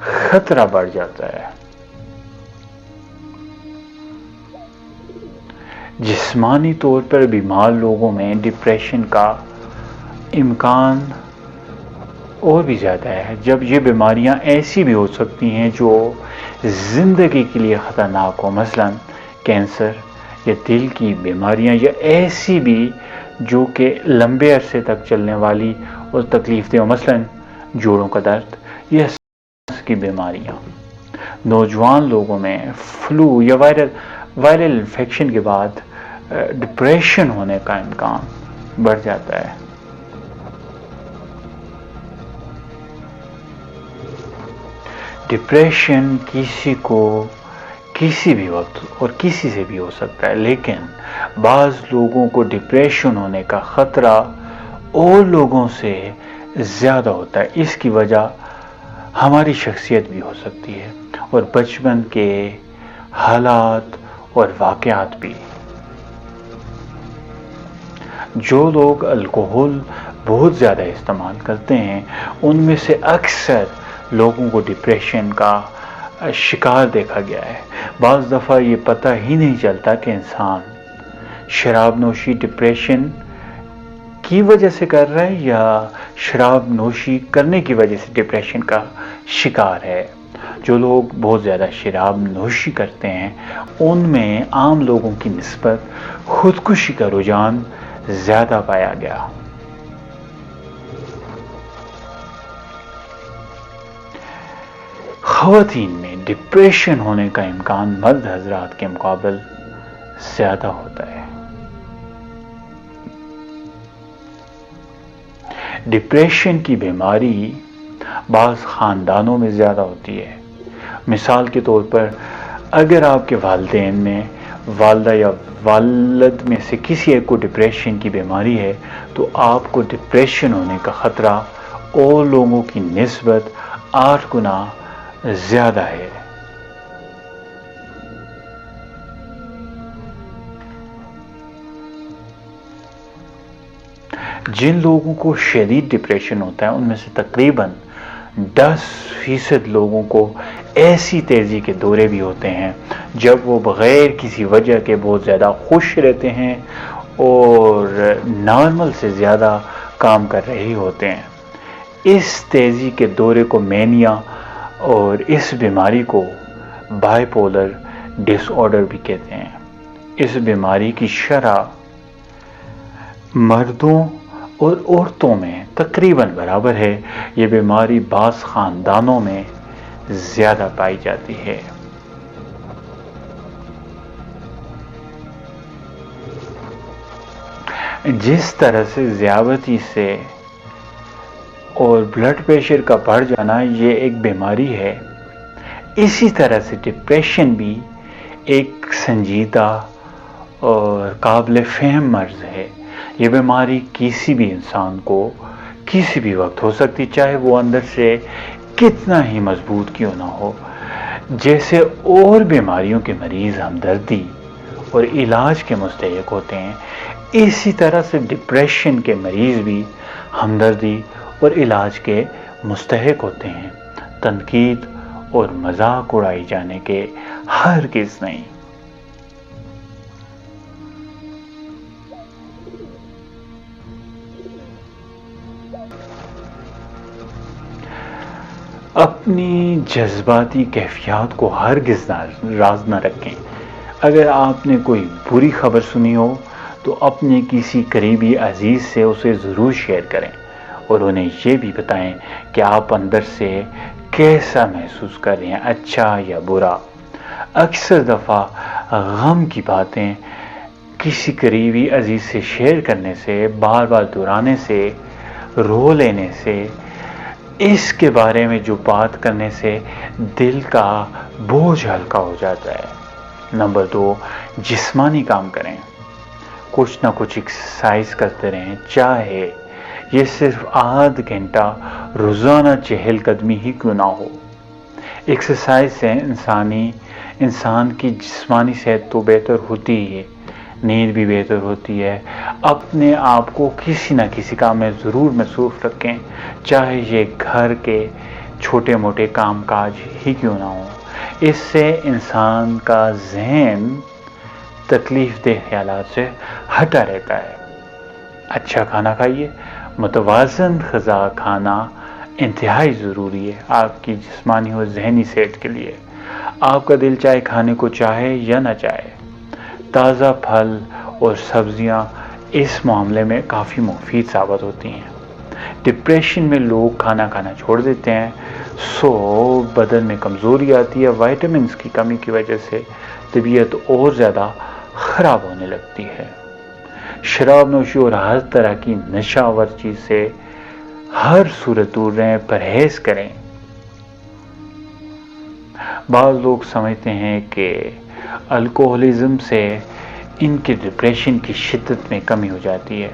خطرہ بڑھ جاتا ہے. جسمانی طور پر بیمار لوگوں میں ڈپریشن کا امکان اور بھی زیادہ ہے. جب یہ بیماریاں ایسی بھی ہو سکتی ہیں جو زندگی کے لیے خطرناک ہو، مثلا کینسر یا دل کی بیماریاں، یا ایسی بھی جو کہ لمبے عرصے تک چلنے والی اور تکلیف دہ ہو، مثلا جوڑوں کا درد یا سانس کی بیماریاں. نوجوان لوگوں میں فلو یا وائرل انفیکشن کے بعد ڈپریشن ہونے کا امکان بڑھ جاتا ہے. ڈپریشن کسی کو کسی بھی وقت اور کسی سے بھی ہو سکتا ہے، لیکن بعض لوگوں کو ڈپریشن ہونے کا خطرہ اور لوگوں سے زیادہ ہوتا ہے. اس کی وجہ ہماری شخصیت بھی ہو سکتی ہے اور بچپن کے حالات اور واقعات بھی. جو لوگ الکوہل بہت زیادہ استعمال کرتے ہیں ان میں سے اکثر لوگوں کو ڈپریشن کا شکار دیکھا گیا ہے. بعض دفعہ یہ پتہ ہی نہیں چلتا کہ انسان شراب نوشی ڈپریشن کی وجہ سے کر رہا ہے یا شراب نوشی کرنے کی وجہ سے ڈپریشن کا شکار ہے. جو لوگ بہت زیادہ شراب نوشی کرتے ہیں ان میں عام لوگوں کی نسبت خودکشی کا رجحان زیادہ پایا گیا. خواتین میں ڈپریشن ہونے کا امکان مرد حضرات کے مقابل زیادہ ہوتا ہے. ڈپریشن کی بیماری بعض خاندانوں میں زیادہ ہوتی ہے. مثال کے طور پر اگر آپ کے والدین میں والدہ یا والد میں سے کسی ایک کو ڈپریشن کی بیماری ہے تو آپ کو ڈپریشن ہونے کا خطرہ اور لوگوں کی نسبت 8 گنا زیادہ ہے. جن لوگوں کو شدید ڈپریشن ہوتا ہے ان میں سے تقریباً 10% لوگوں کو ایسی تیزی کے دورے بھی ہوتے ہیں جب وہ بغیر کسی وجہ کے بہت زیادہ خوش رہتے ہیں اور نارمل سے زیادہ کام کر رہے ہوتے ہیں. اس تیزی کے دورے کو مینیا اور اس بیماری کو بائی پولر ڈس آرڈر بھی کہتے ہیں. اس بیماری کی شرح مردوں اور عورتوں میں تقریباً برابر ہے. یہ بیماری بعض خاندانوں میں زیادہ پائی جاتی ہے. جس طرح سے ذیابیطس سے اور بلڈ پریشر کا بڑھ جانا یہ ایک بیماری ہے، اسی طرح سے ڈپریشن بھی ایک سنجیدہ اور قابل فہم مرض ہے. یہ بیماری کسی بھی انسان کو کسی بھی وقت ہو سکتی، چاہے وہ اندر سے کتنا ہی مضبوط کیوں نہ ہو. جیسے اور بیماریوں کے مریض ہمدردی اور علاج کے مستحق ہوتے ہیں، اسی طرح سے ڈپریشن کے مریض بھی ہمدردی اور علاج کے مستحق ہوتے ہیں. تنقید اور مذاق اڑائی جانے کے ہرگز نہیں. اپنی جذباتی کیفیات کو ہرگز راز نہ رکھیں. اگر آپ نے کوئی بری خبر سنی ہو تو اپنے کسی قریبی عزیز سے اسے ضرور شیئر کریں اور انہیں یہ بھی بتائیں کہ آپ اندر سے کیسا محسوس کر رہے ہیں، اچھا یا برا. اکثر دفعہ غم کی باتیں کسی قریبی عزیز سے شیئر کرنے سے، بار بار دہرانے سے، رو لینے سے، اس کے بارے میں جو بات کرنے سے دل کا بوجھ ہلکا ہو جاتا ہے. نمبر 2، جسمانی کام کریں. کچھ نہ کچھ ایکسرسائز کرتے رہیں، چاہے یہ صرف آدھ گھنٹہ روزانہ چہل قدمی ہی کیوں نہ ہو. ایکسرسائز سے انسان کی جسمانی صحت تو بہتر ہوتی ہی ہے، نیند بھی بہتر ہوتی ہے. اپنے آپ کو کسی نہ کسی کام میں ضرور مصروف رکھیں، چاہے یہ گھر کے چھوٹے موٹے کام کاج ہی کیوں نہ ہوں، اس سے انسان کا ذہن تکلیف دہ خیالات سے ہٹا رہتا ہے۔ اچھا کھانا کھائیے، متوازن غذا کھانا انتہائی ضروری ہے آپ کی جسمانی اور ذہنی صحت کے لیے۔ آپ کا دل چاہے کھانے کو چاہے یا نہ چاہے، تازہ پھل اور سبزیاں اس معاملے میں کافی مفید ثابت ہوتی ہیں۔ ڈپریشن میں لوگ کھانا کھانا چھوڑ دیتے ہیں، سو بدن میں کمزوری آتی ہے، وائٹامنز کی کمی کی وجہ سے طبیعت اور زیادہ خراب ہونے لگتی ہے۔ شراب نوشی اور ہر طرح کی نشہ آور چیز سے ہر صورت دور رہیں، پرہیز کریں۔ بعض لوگ سمجھتے ہیں کہ الکوہلزم سے ان کے ڈپریشن کی شدت میں کمی ہو جاتی ہے۔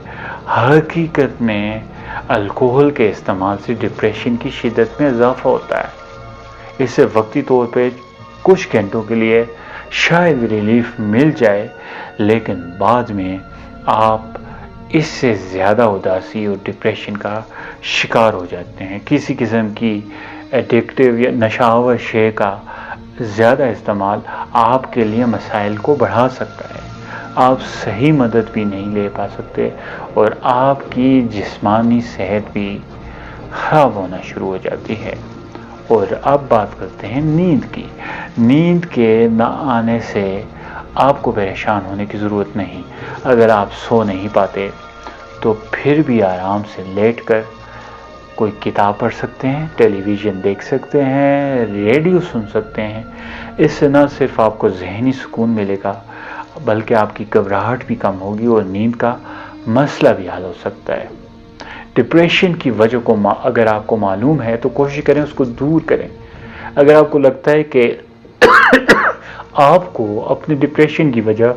حقیقت میں الکوہل کے استعمال سے ڈپریشن کی شدت میں اضافہ ہوتا ہے۔ اس سے وقتی طور پہ کچھ گھنٹوں کے لیے شاید ریلیف مل جائے، لیکن بعد میں آپ اس سے زیادہ اداسی اور ڈپریشن کا شکار ہو جاتے ہیں۔ کسی قسم کی ایڈکٹیو یا نشہ آور شے کا زیادہ استعمال آپ کے لیے مسائل کو بڑھا سکتا ہے۔ آپ صحیح مدد بھی نہیں لے پا سکتے اور آپ کی جسمانی صحت بھی خراب ہونا شروع ہو جاتی ہے۔ اور اب بات کرتے ہیں نیند کی۔ نیند کے نہ آنے سے آپ کو پریشان ہونے کی ضرورت نہیں۔ اگر آپ سو نہیں پاتے تو پھر بھی آرام سے لیٹ کر کوئی کتاب پڑھ سکتے ہیں، ٹیلی ویژن دیکھ سکتے ہیں، ریڈیو سن سکتے ہیں۔ اس سے نہ صرف آپ کو ذہنی سکون ملے گا بلکہ آپ کی گھبراہٹ بھی کم ہوگی اور نیند کا مسئلہ بھی حل ہو سکتا ہے۔ ڈپریشن کی وجہ کو اگر آپ کو معلوم ہے تو کوشش کریں اس کو دور کریں۔ اگر آپ کو لگتا ہے کہ آپ کو اپنے ڈپریشن کی وجہ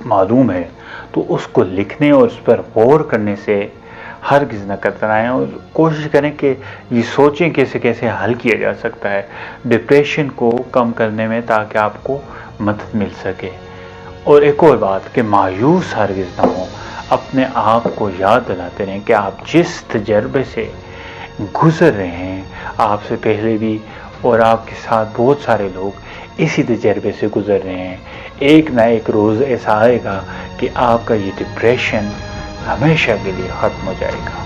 معلوم ہے تو اس کو لکھنے اور اس پر غور کرنے سے ہرگز نہ کترائیں، اور کوشش کریں کہ یہ سوچیں کہ اسے کیسے حل کیا جا سکتا ہے ڈپریشن کو کم کرنے میں، تاکہ آپ کو مدد مل سکے۔ اور ایک اور بات کہ مایوس ہرگز نہ ہوں، اپنے آپ کو یاد دلاتے رہیں کہ آپ جس تجربے سے گزر رہے ہیں، آپ سے پہلے بھی اور آپ کے ساتھ بہت سارے لوگ اسی تجربے سے گزر رہے ہیں۔ ایک نہ ایک روز ایسا آئے گا کہ آپ کا یہ ڈپریشن ہمیشہ کے لیے ختم ہو جائے گا۔